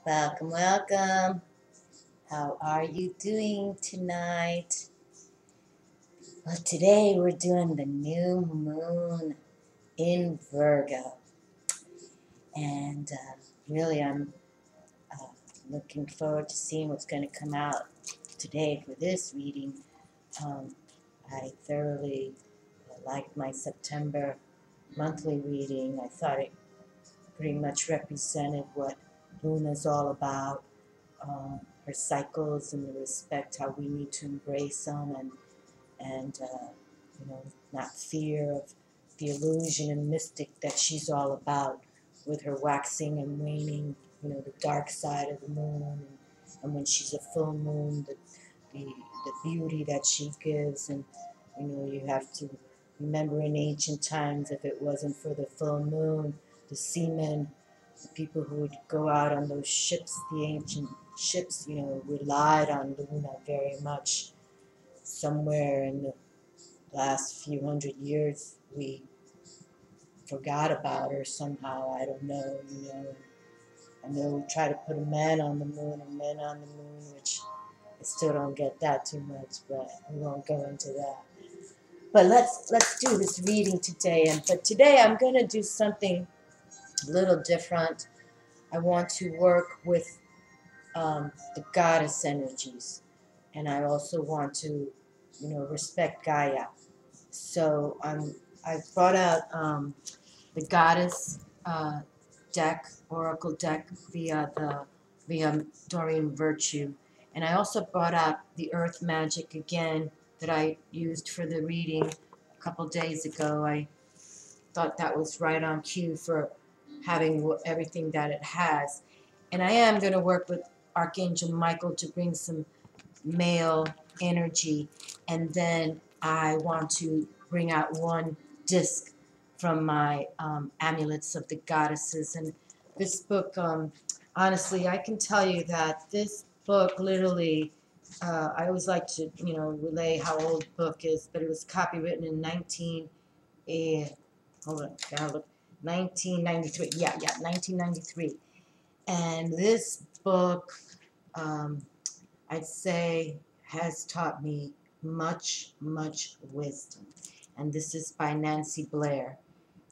Welcome, welcome. How are you doing tonight? Well, today we're doing the new moon in Virgo. And really, I'm uh, looking forward to seeing what's going to come out today for this reading. I thoroughly liked my September monthly reading. I thought it pretty much represented what Luna's all about. Her cycles and the respect, how we need to embrace them and not fear of the illusion and mystic that she's all about with her waxing and waning, the dark side of the moon, and when she's a full moon, the beauty that she gives. And you have to remember in ancient times, if it wasn't for the full moon, the seamen, the people who would go out on those ships, the ancient ships, relied on Luna very much. Somewhere in the last few hundred years, we forgot about her somehow. I don't know, I know we try to put a man on the moon and men on the moon, which I still don't get that too much, but we won't go into that. But let's do this reading today. But today I'm going to do something a little different. I want to work with the goddess energies, and I also want to, respect Gaia. So I brought out the goddess deck, oracle deck via Doreen Virtue, and I also brought out the earth magic again that I used for the reading a couple days ago. I thought that was right on cue for having everything that it has. And I am going to work with Archangel Michael to bring some male energy. And then I want to bring out one disc from my Amulets of the Goddesses. And this book, honestly, I can tell you that this book literally, I always like to, relay how old the book is, but it was copywritten in 1993. Yeah, 1993. And this book, I'd say, has taught me much, much wisdom. And this is by Blair.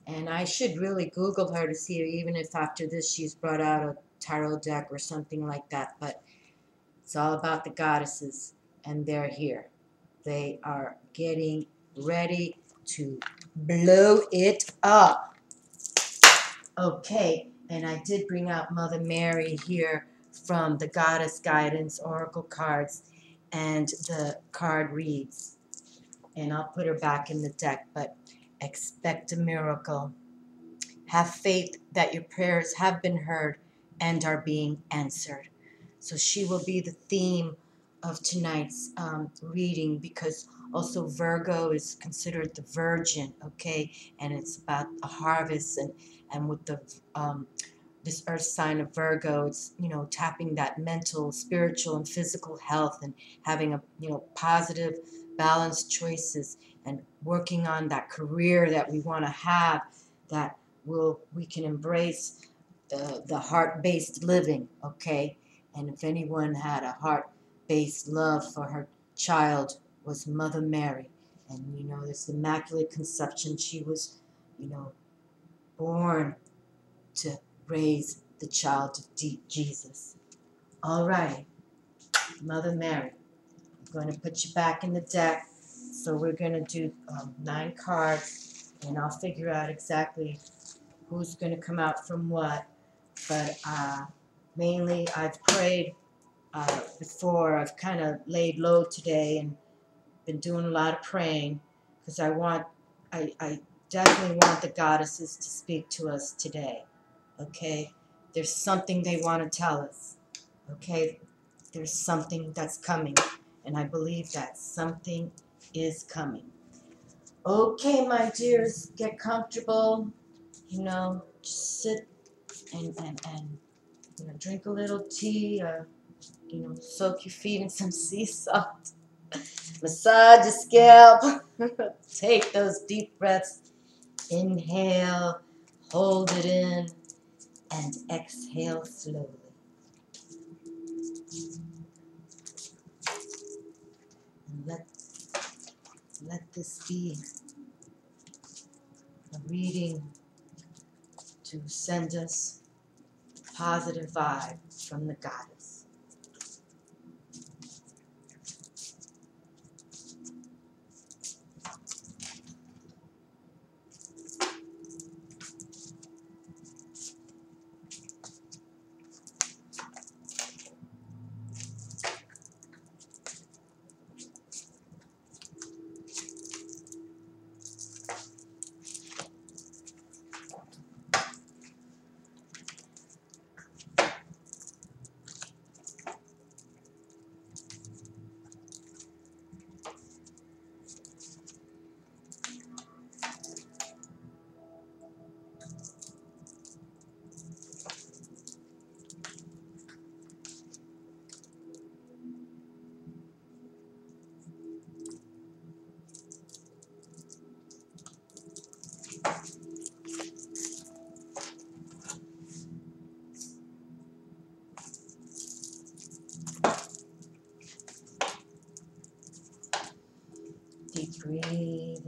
And I should really Google her to see even if after this she's brought out a tarot deck or something like that. But it's all about the goddesses, and they're here. They are getting ready to blow it up. Okay, and I did bring out Mother Mary here from the Goddess Guidance Oracle cards, and the card reads, and I'll put her back in the deck, but expect a miracle. Have faith that your prayers have been heard and are being answered. So she will be the theme of tonight's reading, because also Virgo is considered the virgin, okay? And it's about a harvest, and with the this earth sign of Virgo, it's, tapping that mental, spiritual, and physical health, and having a, positive, balanced choices, and working on that career that we want to have, that we can embrace the heart-based living, okay? And if anyone had a heart-based love for her child, was Mother Mary. And, this Immaculate Conception, she was, born to raise the child of Jesus. All right, Mother Mary, I'm going to put you back in the deck. So we're going to do 9 cards, and I'll figure out exactly who's going to come out from what. But mainly I've prayed before. I've kind of laid low today and been doing a lot of praying, because I definitely want the goddesses to speak to us today. Okay, there's something they want to tell us. Okay, there's something that's coming, and I believe that something is coming. Okay, my dears, get comfortable. Just sit and drink a little tea. Soak your feet in some sea salt. Massage your scalp. Take those deep breaths. Inhale, hold it in, and exhale slowly. And let this be a reading to send us positive vibe from the goddess. Deep breathe.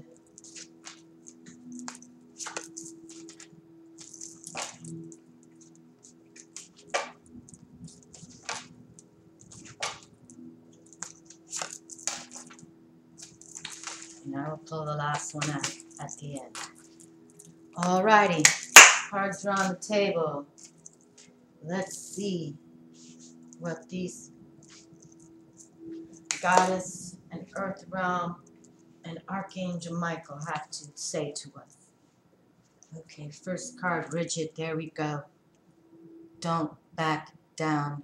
And I will pull the last one out at the end. Alrighty, cards are on the table. Let's see what these goddess and earth realm and Archangel Michael have to say to us. Okay, first card, rigid. There we go. Don't back down.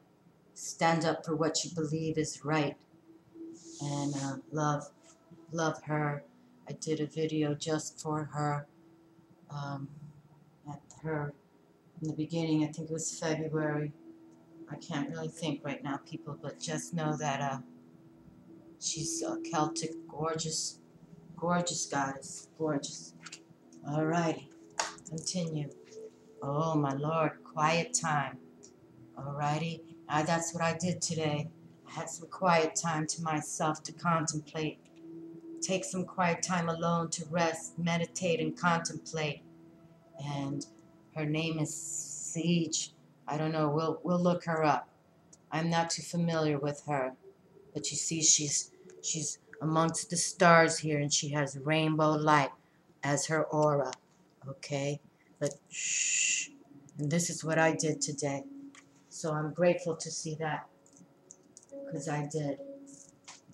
Stand up for what you believe is right. And love her. I did a video just for her. At her in the beginning. I think it was February. I can't really think right now, people, but just know that she's a Celtic, gorgeous, gorgeous goddess. Gorgeous. Alrighty, continue. Oh, my Lord, quiet time. Alrighty, that's what I did today. I had some quiet time to myself to contemplate. Take some quiet time alone to rest, meditate, and contemplate. And her name is Siege. I don't know. We'll look her up. I'm not too familiar with her, but you see, she's amongst the stars here, and she has rainbow light as her aura. Okay, but shh. And this is what I did today. So I'm grateful to see that, because I did.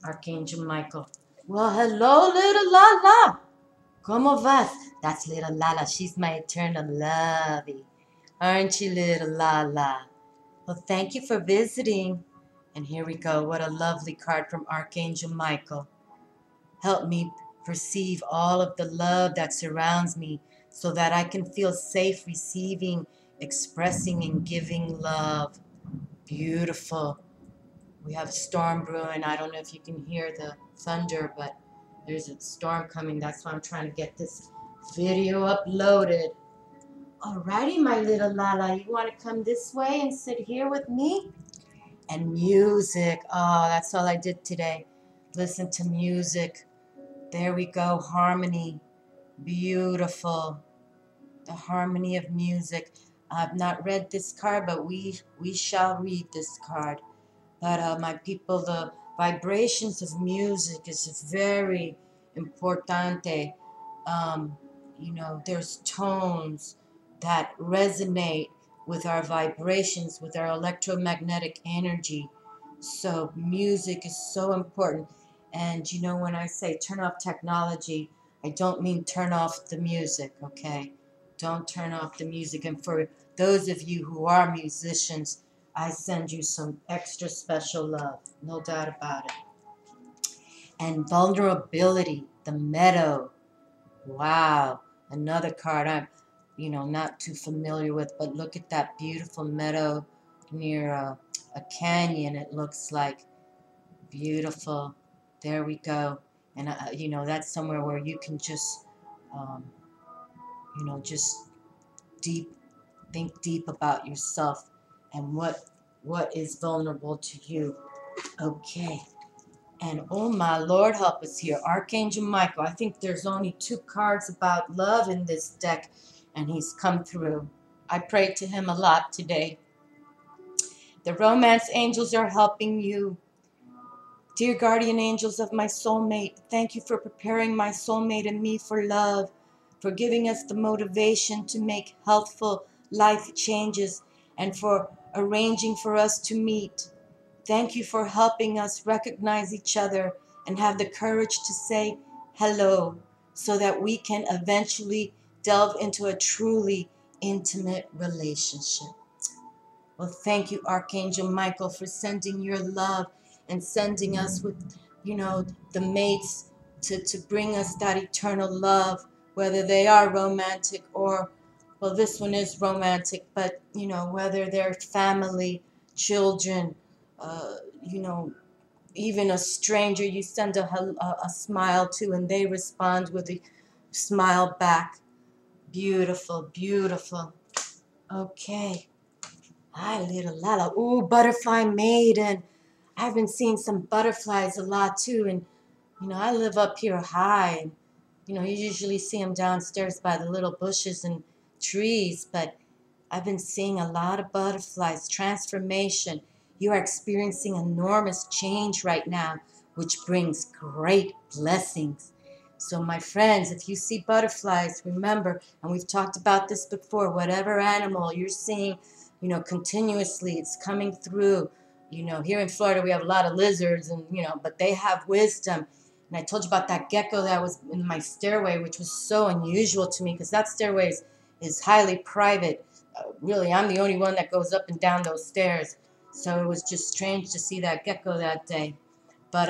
Archangel Michael. Well, hello, little Lala. ¿Cómo vas? That's little Lala. She's my eternal lovey. Aren't you, little Lala? Well, thank you for visiting. And here we go. What a lovely card from Archangel Michael. Help me perceive all of the love that surrounds me so that I can feel safe receiving, expressing, and giving love. Beautiful. We have a storm brewing. I don't know if you can hear the thunder, but there's a storm coming. That's why I'm trying to get this video uploaded. Alrighty, my little Lala, you want to come this way and sit here with me? And music. Oh, that's all I did today. Listen to music. There we go. Harmony. Beautiful. The harmony of music. I've not read this card, but we shall read this card. But my people, the vibrations of music is very importante. You know, there's tones that resonate with our vibrations, with our electromagnetic energy. So music is so important. And you know, when I say turn off technology, I don't mean turn off the music, okay? Don't turn off the music. And for those of you who are musicians, I send you some extra special love, no doubt about it. And vulnerability, the meadow. Wow, another card I'm, not too familiar with, but look at that beautiful meadow near a canyon. It looks like beautiful. There we go. And that's somewhere where you can just, just think deep about yourself and what what is vulnerable to you. Okay. And oh my Lord, help us here. Archangel Michael. I think there's only 2 cards about love in this deck, and he's come through. I prayed to him a lot today. The romance angels are helping you. Dear guardian angels of my soulmate, thank you for preparing my soulmate and me for love, for giving us the motivation to make healthful life changes, and for arranging for us to meet. Thank you for helping us recognize each other and have the courage to say hello so that we can eventually delve into a truly intimate relationship. Well, thank you, Archangel Michael, for sending your love and sending us with, the mates to bring us that eternal love, whether they are romantic or, well, this one is romantic, but, whether they're family, children, even a stranger you send a smile to and they respond with a smile back. Beautiful, beautiful. Okay. Hi, little Lala. Ooh, butterfly maiden. I've been seeing some butterflies a lot too, and I live up here high, and you usually see them downstairs by the little bushes and trees, but I've been seeing a lot of butterflies. Transformation. You are experiencing enormous change right now, which brings great blessings. So my friends, if you see butterflies, remember, and we've talked about this before, whatever animal you're seeing, continuously, it's coming through. Here in Florida, we have a lot of lizards, and, but they have wisdom. And I told you about that gecko that was in my stairway, which was so unusual to me because that stairway is highly private. Really, I'm the only one that goes up and down those stairs. So it was just strange to see that gecko that day. But,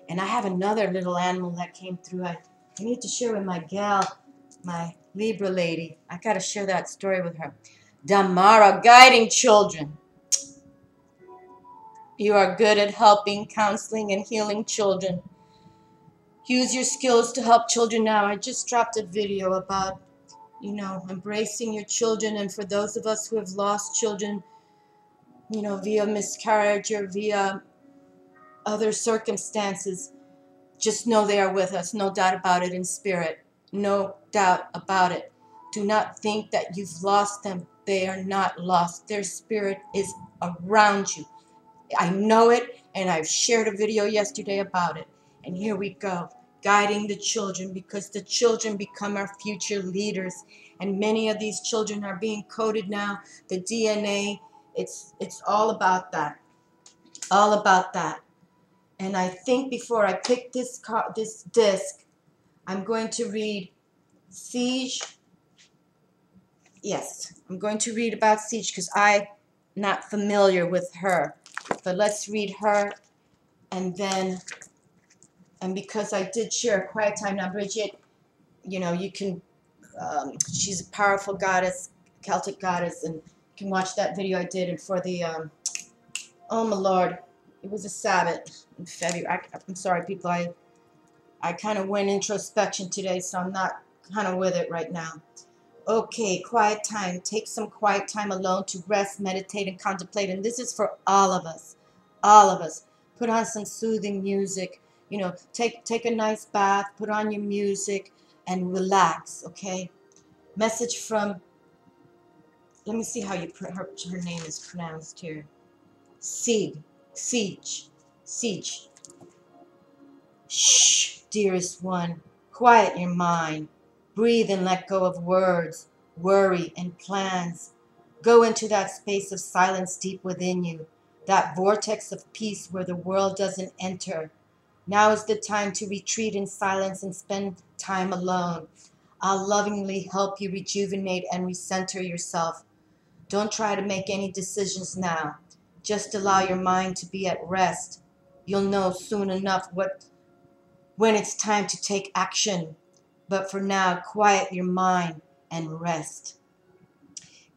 and I have another little animal that came through. I need to share with my gal, my Libra lady. I got to share that story with her. Damara, guiding children. You are good at helping, counseling, and healing children. Use your skills to help children now. I just dropped a video about, embracing your children. And for those of us who have lost children, via miscarriage or via other circumstances, just know they are with us. No doubt about it in spirit. No doubt about it. Do not think that you've lost them. They are not lost. Their spirit is around you. I know it, and I've shared a video yesterday about it. And here we go, guiding the children, because the children become our future leaders. And many of these children are being coded now. The DNA, it's all about that. All about that. And I think before I pick this disc, I'm going to read Siege. Yes, I'm going to read about Siege because I'm not familiar with her. But let's read her, and then, and because I did share a quiet time. Now, Bridget, you can, she's a powerful goddess, Celtic goddess, and you can watch that video I did. And for the, oh my Lord, it was a Sabbath in February. I'm sorry, people, I kind of went introspection today, so I'm not kind of with it right now. Okay, quiet time. Take some quiet time alone to rest, meditate, and contemplate. And this is for all of us. All of us. Put on some soothing music. Take a nice bath. Put on your music and relax, okay? Message from, let me see how her name is pronounced here. Siege. Shh, dearest one. Quiet your mind. Breathe and let go of words, worry, and plans. Go into that space of silence deep within you, that vortex of peace where the world doesn't enter. Now is the time to retreat in silence and spend time alone. I'll lovingly help you rejuvenate and recenter yourself. Don't try to make any decisions now. Just allow your mind to be at rest. You'll know soon enough when it's time to take action. But for now, quiet your mind and rest.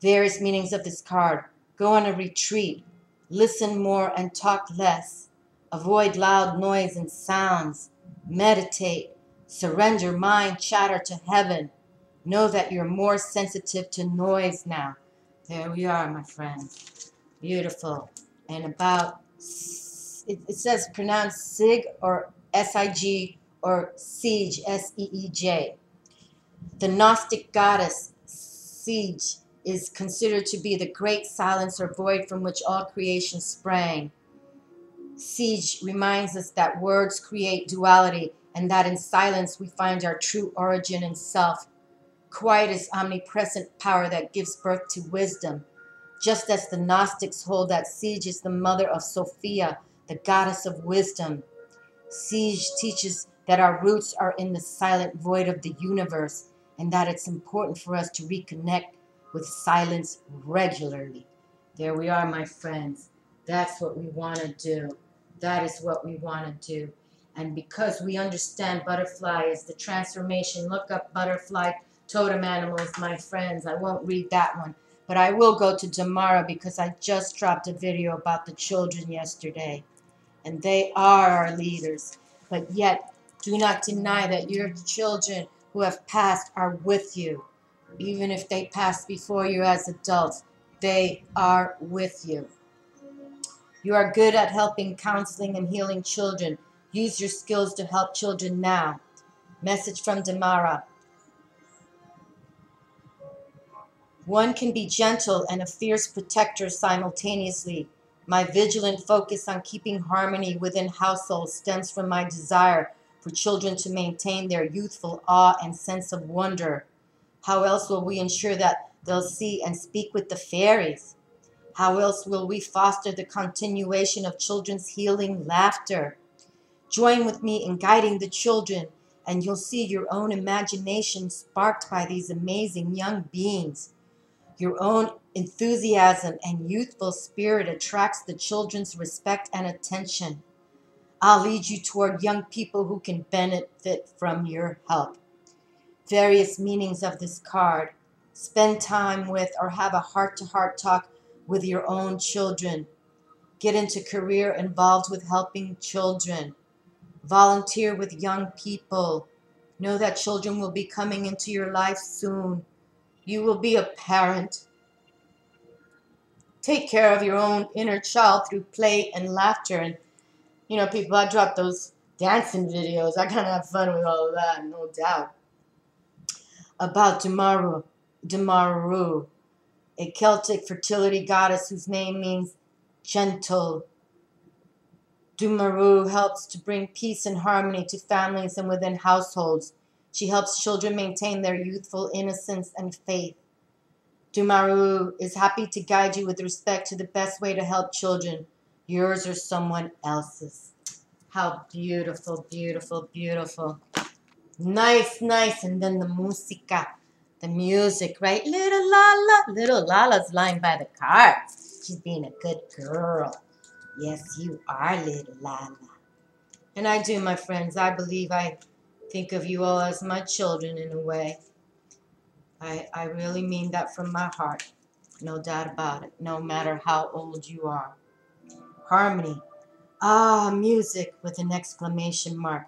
Various meanings of this card. Go on a retreat. Listen more and talk less. Avoid loud noise and sounds. Meditate. Surrender mind chatter to heaven. Know that you're more sensitive to noise now. There we are, my friends. Beautiful. and about, it says pronounced Sig or S-I-G or Siege, S-E-E-J. The Gnostic goddess Siege is considered to be the great silence or void from which all creation sprang. Siege reminds us that words create duality and that in silence we find our true origin and self. Quiet is omnipresent power that gives birth to wisdom. Just as the Gnostics hold that Siege is the mother of Sophia, the goddess of wisdom. Siege teaches that our roots are in the silent void of the universe and that it's important for us to reconnect with silence regularly. There we are, my friends. That's what we want to do. That is what we want to do. And because we understand butterfly is the transformation, look up butterfly totem animals, my friends. I won't read that one. But I will go to Damara because I just dropped a video about the children yesterday. And they are our leaders. But yet, do not deny that your children who have passed are with you. Even if they passed before you as adults, they are with you. You are good at helping, counseling, and healing children. Use your skills to help children now. Message from Damara. One can be gentle and a fierce protector simultaneously. My vigilant focus on keeping harmony within households stems from my desire for children to maintain their youthful awe and sense of wonder. How else will we ensure that they'll see and speak with the fairies? How else will we foster the continuation of children's healing laughter? Join with me in guiding the children, and you'll see your own imagination sparked by these amazing young beings. Your own enthusiasm and youthful spirit attracts the children's respect and attention. I'll lead you toward young people who can benefit from your help. Various meanings of this card. Spend time with or have a heart-to-heart talk with your own children. Get into career involved with helping children. Volunteer with young people. Know that children will be coming into your life soon. You will be a parent. Take care of your own inner child through play and laughter. And, people, I dropped those dancing videos. I kind of have fun with all of that, no doubt. About Damaru, a Celtic fertility goddess whose name means gentle. Dumaru helps to bring peace and harmony to families and within households. She helps children maintain their youthful innocence and faith. Dumaru is happy to guide you with respect to the best way to help children, yours or someone else's. How beautiful, beautiful, beautiful. Nice, nice. And then the musica, the music, right? Little Lala's lying by the car. She's being a good girl. Yes, you are, little Lala. And I do, my friends. I believe I think of you all as my children in a way. I really mean that from my heart. No doubt about it. No matter how old you are. Harmony. Ah, music with an exclamation mark.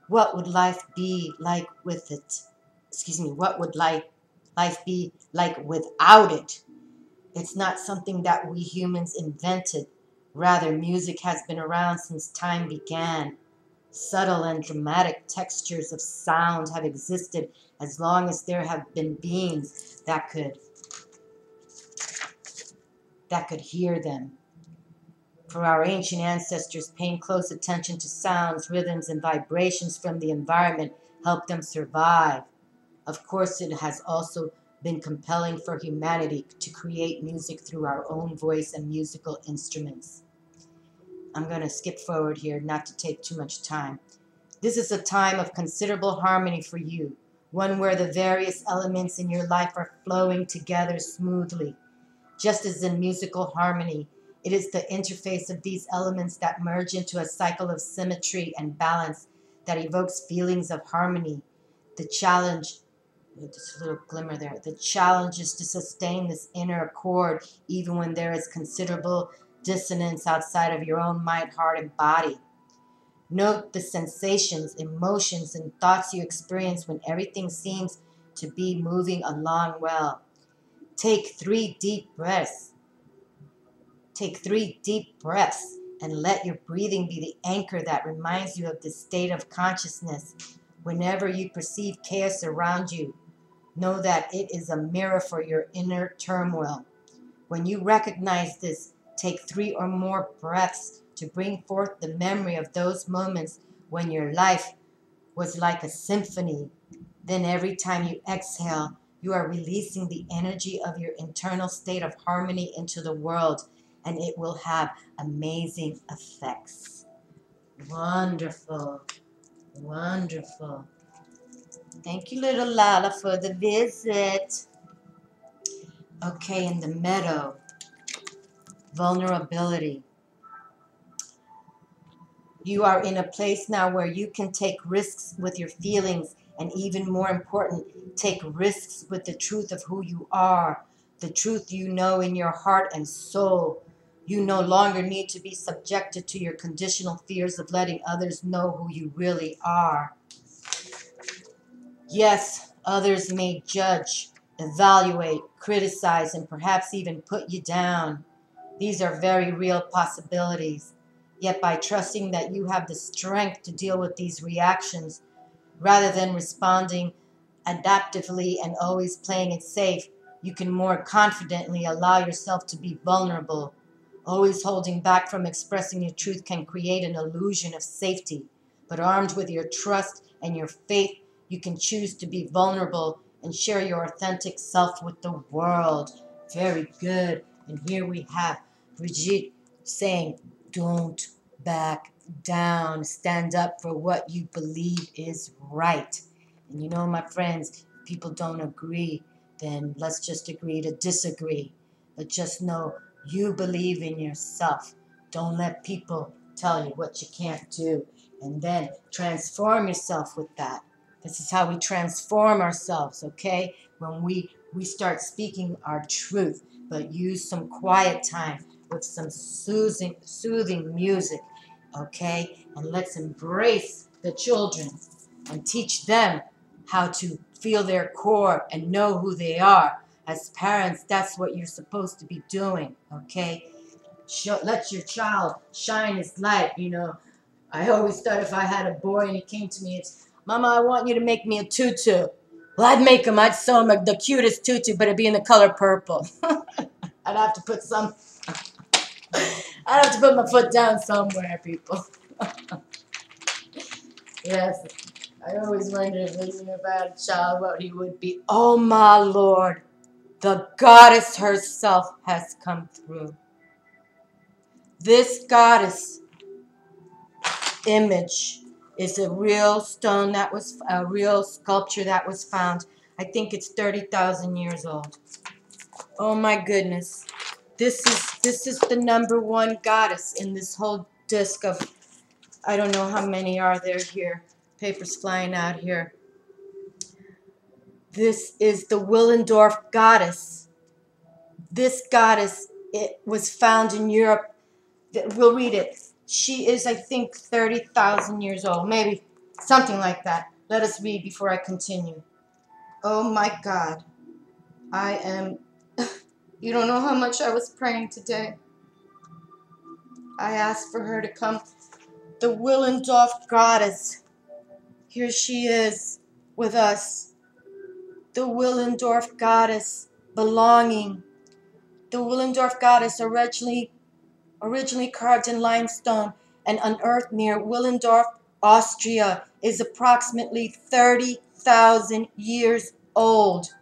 What would life be like with it? What would life be like without it? It's not something that we humans invented. Rather, music has been around since time began. Subtle and dramatic textures of sound have existed as long as there have been beings that could hear them. For our ancient ancestors, paying close attention to sounds, rhythms, and vibrations from the environment helped them survive. Of course, it has also been compelling for humanity to create music through our own voice and musical instruments. I'm going to skip forward here, not to take too much time. This is a time of considerable harmony for you, one where the various elements in your life are flowing together smoothly. Just as in musical harmony, it is the interface of these elements that merge into a cycle of symmetry and balance that evokes feelings of harmony. The challenge, just a little glimmer there, the challenge is to sustain this inner accord even when there is considerable dissonance outside of your own mind, heart, and body. Note the sensations, emotions, and thoughts you experience when everything seems to be moving along well. Take 3 deep breaths. Take 3 deep breaths and let your breathing be the anchor that reminds you of the state of consciousness. Whenever you perceive chaos around you, know that it is a mirror for your inner turmoil. When you recognize this, take 3 or more breaths to bring forth the memory of those moments when your life was like a symphony. Then every time you exhale, you are releasing the energy of your internal state of harmony into the world, and it will have amazing effects. Wonderful. Wonderful. Thank you, little Lala, for the visit. Okay, in the meadow, vulnerability. You are in a place now where you can take risks with your feelings, and even more important, take risks with the truth of who you are, the truth you know in your heart and soul. You no longer need to be subjected to your conditional fears of letting others know who you really are. Yes, others may judge, evaluate, criticize, and perhaps even put you down. These are very real possibilities. Yet by trusting that you have the strength to deal with these reactions, rather than responding adaptively and always playing it safe, you can more confidently allow yourself to be vulnerable. Always holding back from expressing your truth can create an illusion of safety. But armed with your trust and your faith, you can choose to be vulnerable and share your authentic self with the world. Very good. And here we have Brigitte saying, don't back down. Stand up for what you believe is right. And you know, my friends, if people don't agree, then let's just agree to disagree. But just know you believe in yourself. Don't let people tell you what you can't do. And then transform yourself with that. This is how we transform ourselves, okay? When we start speaking our truth, but use some quiet time with some soothing music, okay? And let's embrace the children and teach them how to feel their core and know who they are. As parents, that's what you're supposed to be doing, okay? Let your child shine his light, you know. I always thought if I had a boy and he came to me, it's, Mama, I want you to make me a tutu. Well, I'd make him. I'd sew him the cutest tutu, but it'd be in the color purple. I'd have to put some... I'd have to put my foot down somewhere, people. Yes, I always wondered if I had a child, what he would be. Oh, my Lord, the goddess herself has come through. This goddess image is a real stone that was, a real sculpture that was found. I think it's 30,000 years old. Oh, my goodness. This is the #1 goddess in this whole disc of, I don't know how many are there here. Paper's flying out here. This is the Willendorf goddess. This goddess, it was found in Europe. We'll read it. She is, I think, 30,000 years old. Maybe something like that. Let us read before I continue. Oh my God. I am... You don't know how much I was praying today. I asked for her to come. The Willendorf goddess. Here she is with us. The Willendorf goddess belonging. The Willendorf goddess originally carved in limestone and unearthed near Willendorf, Austria, is approximately 30,000 years old.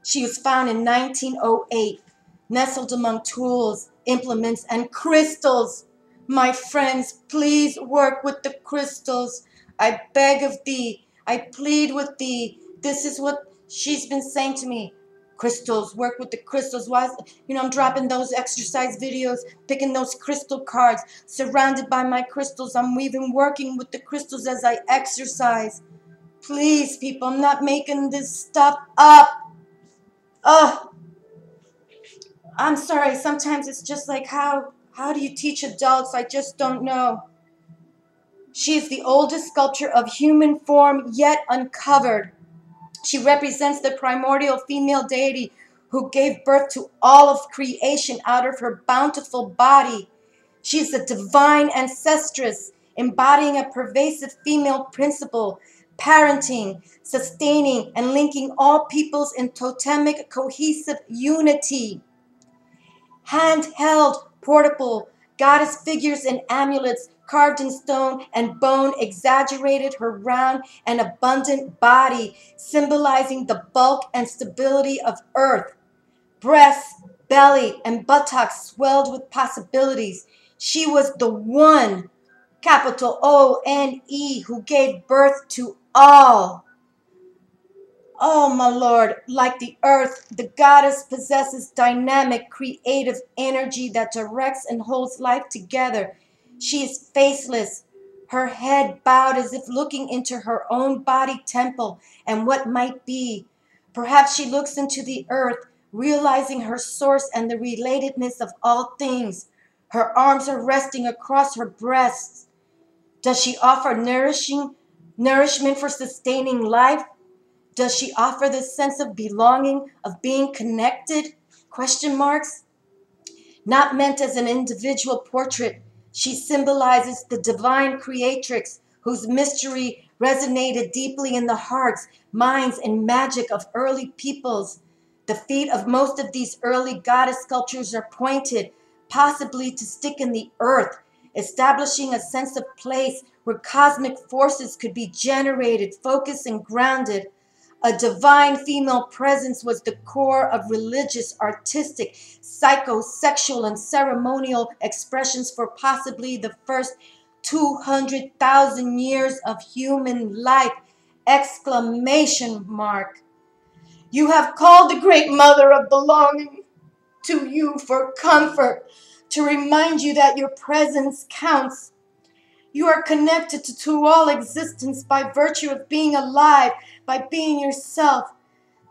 She was found in 1908, nestled among tools, implements, and crystals. My friends, please work with the crystals. I beg of thee. I plead with thee. This is what she's been saying to me. Crystals, work with the crystals. Why? You know, I'm dropping those exercise videos, picking those crystal cards, surrounded by my crystals. I'm even working with the crystals as I exercise. Please, people, I'm not making this stuff up. I'm sorry. Sometimes it's just like, how do you teach adults? I just don't know. She is the oldest sculpture of human form yet uncovered. She represents the primordial female deity who gave birth to all of creation out of her bountiful body. She is a divine ancestress, embodying a pervasive female principle, parenting, sustaining, and linking all peoples in totemic cohesive unity. Handheld, portable, goddess figures and amulets carved in stone and bone exaggerated her round and abundant body, symbolizing the bulk and stability of earth. Breasts, belly, and buttocks swelled with possibilities. She was the one, capital O-N-E, who gave birth to all. Oh, my Lord, like the earth, the goddess possesses dynamic, creative energy that directs and holds life together. She is faceless, her head bowed as if looking into her own body temple and what might be. Perhaps she looks into the earth, realizing her source and the relatedness of all things. Her arms are resting across her breasts. Does she offer nourishment for sustaining life? Does she offer the sense of belonging, of being connected? Question marks. Not meant as an individual portrait, she symbolizes the divine creatrix whose mystery resonated deeply in the hearts, minds, and magic of early peoples. The feet of most of these early goddess sculptures are pointed, possibly to stick in the earth, establishing a sense of place where cosmic forces could be generated, focused, and grounded. A divine female presence was the core of religious, artistic, psychosexual, and ceremonial expressions for possibly the first 200,000 years of human life! Exclamation mark. You have called the great mother of belonging to you for comfort, to remind you that your presence counts. You are connected to all existence by virtue of being alive, by being yourself.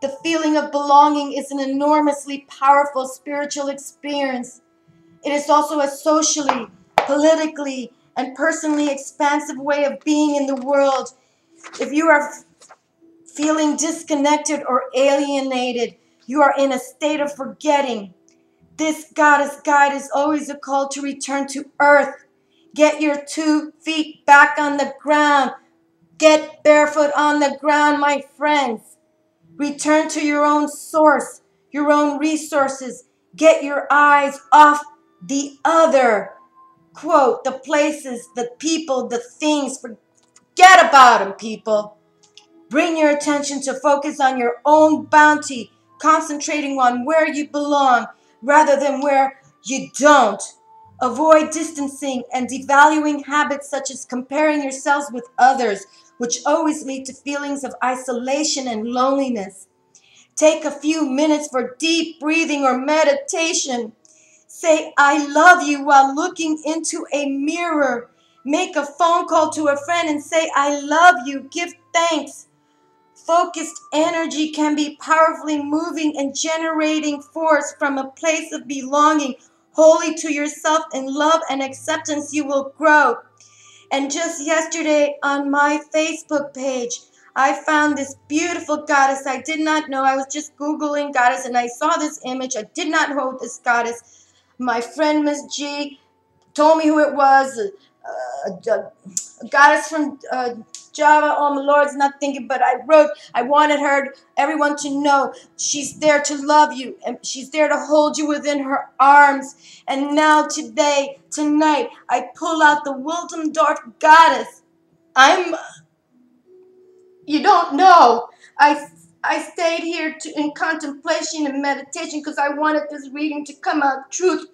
The feeling of belonging is an enormously powerful spiritual experience. It is also a socially, politically, and personally expansive way of being in the world. If you are feeling disconnected or alienated, you are in a state of forgetting. This goddess guide is always a call to return to earth. Get your 2 feet back on the ground. Get barefoot on the ground, my friends. Return to your own source, your own resources. Get your eyes off the other. Quote, the places, the people, the things. Forget about them, people. Bring your attention to focus on your own bounty, concentrating on where you belong rather than where you don't. Avoid distancing and devaluing habits such as comparing yourselves with others, which always lead to feelings of isolation and loneliness. Take a few minutes for deep breathing or meditation. Say, I love you while looking into a mirror. Make a phone call to a friend and say, I love you. Give thanks. Focused energy can be powerfully moving and generating force from a place of belonging wholly to yourself. In love and acceptance, you will grow. And just yesterday on my Facebook page, I found this beautiful goddess I did not know. I was just Googling goddess and I saw this image. I did not know this goddess. My friend Miss G told me who it was. A goddess from Java. Oh, my Lord's not thinking, but I wanted everyone to know she's there to love you and she's there to hold you within her arms. And now tonight, I pull out the Willendorf goddess. You don't know. I stayed here in contemplation and meditation because I wanted this reading to come out truth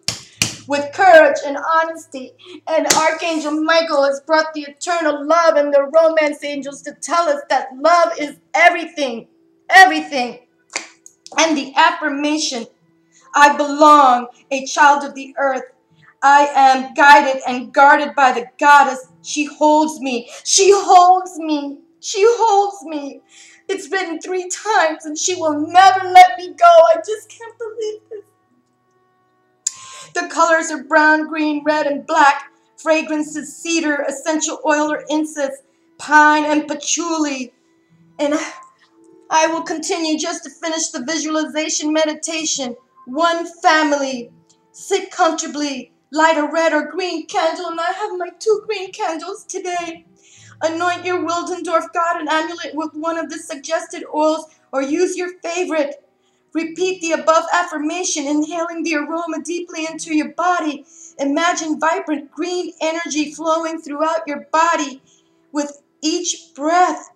with courage and honesty. And Archangel Michael has brought the eternal love and the romance angels to tell us that love is everything. Everything. And the affirmation, I belong, a child of the earth. I am guided and guarded by the goddess. She holds me. She holds me. She holds me. It's written 3 times and she will never let me go. I just can't believe this. The colors are brown, green, red, and black. Fragrances, cedar, essential oil or incense, pine, and patchouli. And I will continue just to finish the visualization meditation. One family. Sit comfortably. Light a red or green candle, and I have my 2 green candles today. Anoint your Willendorf God and amulet with one of the suggested oils, or use your favorite. Repeat the above affirmation, inhaling the aroma deeply into your body. Imagine vibrant green energy flowing throughout your body with each breath.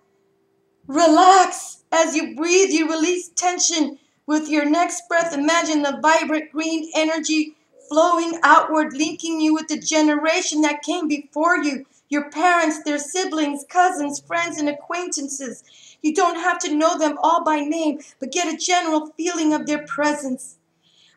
Relax. As you breathe, you release tension. With your next breath, imagine the vibrant green energy flowing outward, linking you with the generation that came before you. Your parents, their siblings, cousins, friends, and acquaintances. You don't have to know them all by name, but get a general feeling of their presence.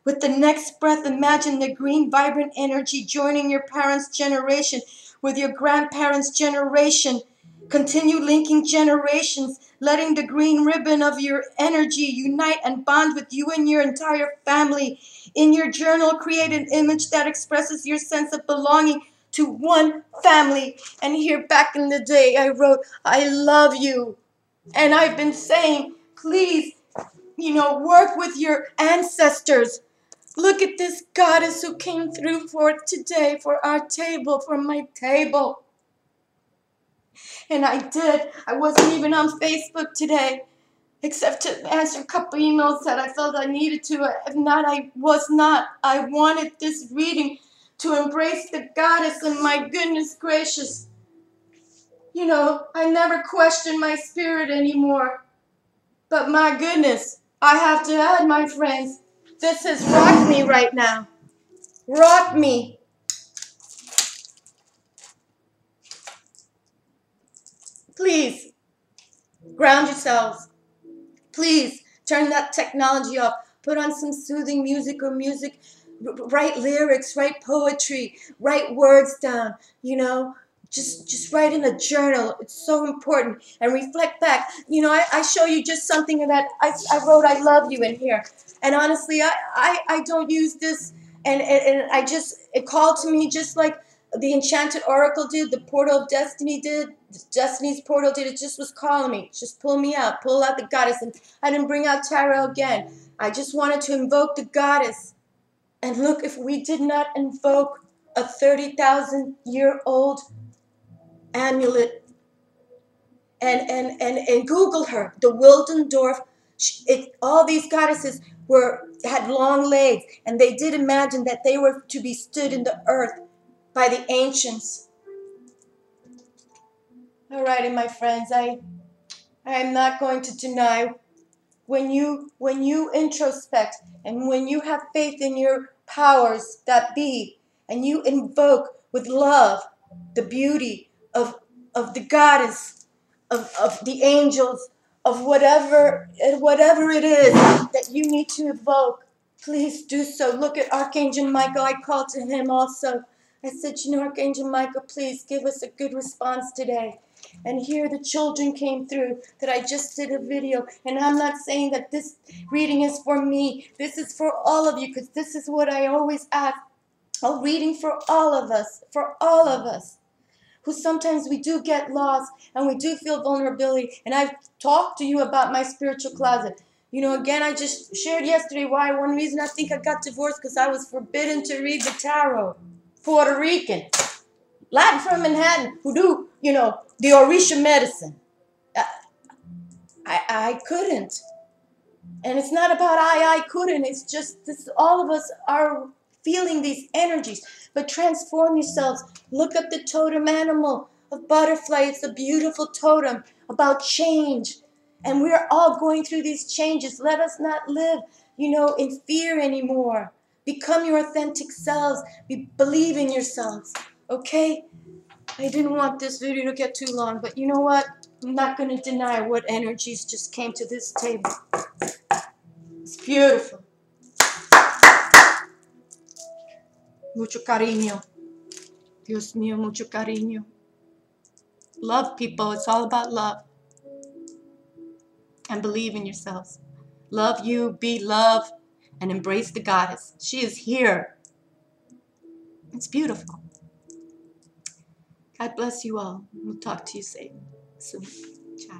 With the next breath, imagine the green, vibrant energy joining your parents' generation with your grandparents' generation. Continue linking generations, letting the green ribbon of your energy unite and bond with you and your entire family. In your journal, create an image that expresses your sense of belonging to one family. And here back in the day, I wrote, I love you. And I've been saying, please, work with your ancestors. Look at this goddess who came through for today, for our table, for my table. And I did. I wasn't even on Facebook today, except to answer a couple emails that I felt I needed to. If not, I was not. I wanted this reading to embrace the goddess, and my goodness gracious. I never question my spirit anymore. But my goodness, I have to add, my friends, this has rocked me right now. Rocked me. Please, ground yourselves. Please, turn that technology off. Put on some soothing music or music. Write lyrics, write poetry, write words down, Just write in a journal. It's so important. And reflect back. I show you just something that I wrote I love you in here. And honestly, I don't use this. And it called to me just like the Enchanted Oracle did, the Portal of Destiny did, Destiny's Portal did. It just was calling me. Just pull me out. Pull out the goddess. And I didn't bring out tarot again. I just wanted to invoke the goddess. And look, if we did not invoke a 30,000-year-old amulet and Google her, the Willendorf, all these goddesses had long legs, and they did imagine that they were to be stood in the earth by the ancients. All righty, my friends, I am not going to deny when you introspect and when you have faith in your powers that be, and you invoke with love the beauty of the goddess, of the angels, of whatever it is that you need to evoke, please do so. Look at Archangel Michael. I called to him also. I said, Archangel Michael, please give us a good response today. And here the children came through that I just did a video. And I'm not saying that this reading is for me. This is for all of you, because this is what I always ask. A reading for all of us, who sometimes we do get lost and we do feel vulnerability. And I've talked to you about my spiritual closet. Again, I just shared yesterday why one reason I think I got divorced, because I was forbidden to read the tarot. Puerto Rican, Latin from Manhattan, who do, the Orisha medicine. I couldn't. And it's not about I couldn't. It's just this, all of us are feeling these energies. But transform yourselves. Look up the totem animal of butterfly. It's a beautiful totem about change. And we're all going through these changes. Let us not live, in fear anymore. Become your authentic selves. Believe in yourselves. Okay? I didn't want this video to get too long, but you know what? I'm not going to deny what energies just came to this table. It's beautiful. Mucho cariño. Dios mío, mucho cariño. Love, people. It's all about love. And believe in yourselves. Love you, be love, and embrace the goddess. She is here. It's beautiful. God bless you all. We'll talk to you soon. Ciao.